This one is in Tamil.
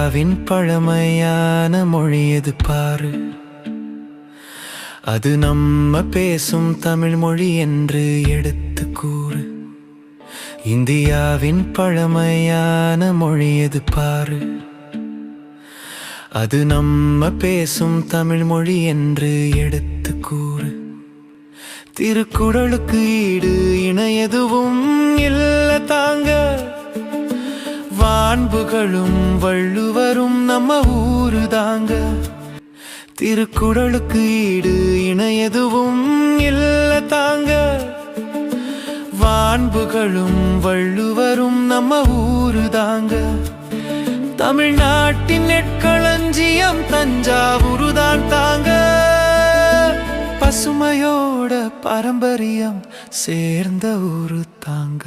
இந்தியாவின் பழமையான மொழி எது பாரு, அது நம்ம பேசும் தமிழ் மொழி என்று எடுத்து கூறு. இந்தியாவின் பழமையான மொழி எது பாரு, அது நம்ம பேசும் தமிழ் மொழி என்று எடுத்து கூறு. திருக்குறளுக்கு ஈடு இணை எதுவும் இல்ல தாங்க, வான்புகளும் வள்ளுவரும் நம்ம ஊரு தாங்க. திருக்குறளுக்கு ஈடு இணை எதுவும் இல்ல தாங்க, வான்புகளும் வள்ளுவரும் நம்ம ஊரு தாங்க. தமிழ்நாட்டின் நெற்களஞ்சியம் தஞ்சாவூருதான் தாங்க, பசுமையோட பாரம்பரியம் சேர்ந்த ஊரு தாங்க.